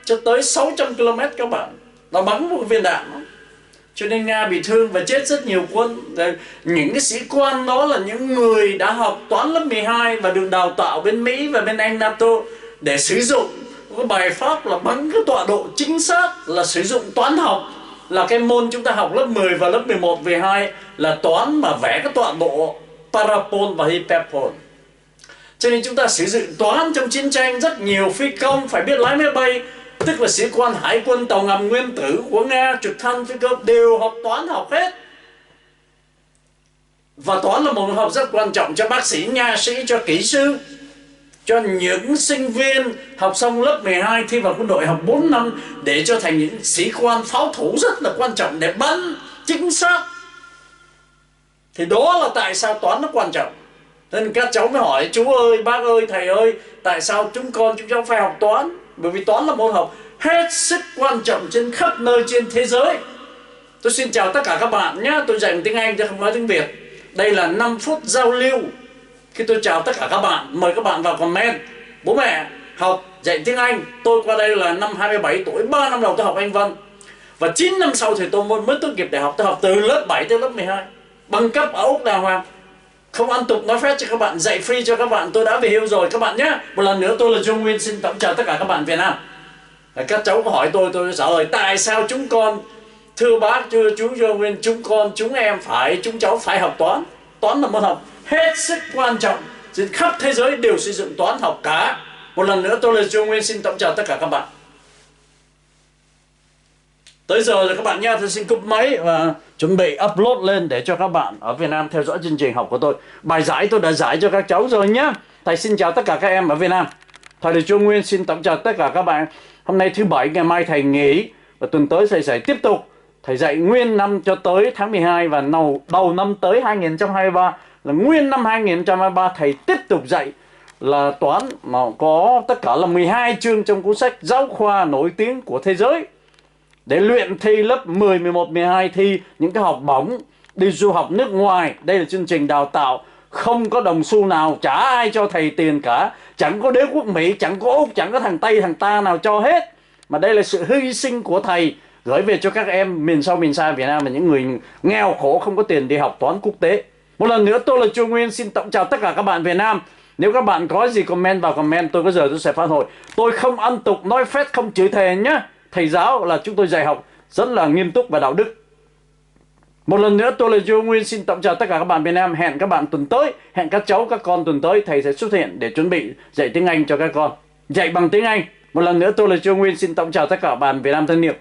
cho tới 600 km các bạn. Nó bắn một viên đạn đó. Cho nên Nga bị thương và chết rất nhiều quân. Những cái sĩ quan đó là những người đã học toán lớp 12 và được đào tạo bên Mỹ và bên Anh NATO để sử dụng cái bài pháp là bắn cái tọa độ chính xác, là sử dụng toán học. Là cái môn chúng ta học lớp 10 và lớp 11, 12 là toán mà vẽ cái tọa độ parabol và hyperbol. Cho nên chúng ta sử dụng toán trong chiến tranh. Rất nhiều phi công phải biết lái máy bay, tức là sĩ quan hải quân, tàu ngầm nguyên tử của Nga, trực thăng, phi công đều học toán học hết. Và toán là một môn học rất quan trọng cho bác sĩ, nha sĩ, cho kỹ sư, cho những sinh viên học xong lớp 12 thi vào quân đội học 4 năm để cho thành những sĩ quan pháo thủ rất là quan trọng để bắn chính xác. Thì đó là tại sao toán nó quan trọng. Nên các cháu mới hỏi chú ơi, bác ơi, thầy ơi, tại sao chúng cháu phải học toán? Bởi vì toán là môn học hết sức quan trọng trên khắp nơi trên thế giới. Tôi xin chào tất cả các bạn nhé. Tôi dạy tiếng Anh chứ không nói tiếng Việt. Đây là 5 phút giao lưu. Khi tôi chào tất cả các bạn, mời các bạn vào comment. Bố mẹ học dạy tiếng Anh. Tôi qua đây là năm 27 tuổi, 3 năm đầu tôi học Anh văn. Và 9 năm sau thì tôi mới tốt nghiệp đại học. Tôi học từ lớp 7 tới lớp 12, bằng cấp ở Úc đàng hoàng. Không ăn tục nói phép cho các bạn, dạy free cho các bạn. Tôi đã về hưu rồi các bạn nhé. Một lần nữa tôi là Nguyen, xin tổng chào tất cả các bạn Việt Nam. Các cháu có hỏi tôi trả lời tại sao chúng con, thưa bác, thưa chú Nguyen, chúng cháu phải học toán. Toán là môn học hết sức quan trọng, trên khắp thế giới đều sử dụng toán học cả. Một lần nữa tôi là Nguyen, xin tổng chào tất cả các bạn. Tới giờ rồi các bạn nha, tôi xin cúp máy và chuẩn bị upload lên để cho các bạn ở Việt Nam theo dõi chương trình học của tôi. Bài giải tôi đã giải cho các cháu rồi nhé. Thầy xin chào tất cả các em ở Việt Nam. Thầy là Nguyen, xin tổng chào tất cả các bạn. Hôm nay thứ Bảy, ngày mai thầy nghỉ và tuần tới thầy sẽ tiếp tục. Thầy dạy nguyên năm cho tới tháng 12 và đầu năm tới 2023 là nguyên năm 2023 thầy tiếp tục dạy là toán mà có tất cả là 12 chương trong cuốn sách giáo khoa nổi tiếng của thế giới. Để luyện thi lớp 10, 11, 12 thi những cái học bổng đi du học nước ngoài. Đây là chương trình đào tạo không có đồng xu nào, chả ai cho thầy tiền cả. Chẳng có đế quốc Mỹ, chẳng có Úc, chẳng có thằng Tây, thằng ta nào cho hết. Mà đây là sự hy sinh của thầy gửi về cho các em miền sâu miền xa Việt Nam và những người nghèo khổ không có tiền đi học toán quốc tế. Một lần nữa tôi là Nguyen, xin tổng chào tất cả các bạn Việt Nam. Nếu các bạn có gì comment vào comment, tôi có giờ tôi sẽ phản hồi. Tôi không ăn tục, nói phét, không chửi thề nhé. Thầy giáo là chúng tôi dạy học rất là nghiêm túc và đạo đức. Một lần nữa tôi là Nguyen, xin tổng chào tất cả các bạn Việt Nam. Hẹn các bạn tuần tới, hẹn các cháu, các con tuần tới thầy sẽ xuất hiện để chuẩn bị dạy tiếng Anh cho các con, dạy bằng tiếng Anh. Một lần nữa tôi là Nguyen, xin tổng chào tất cả các bạn Việt Nam thân yêu.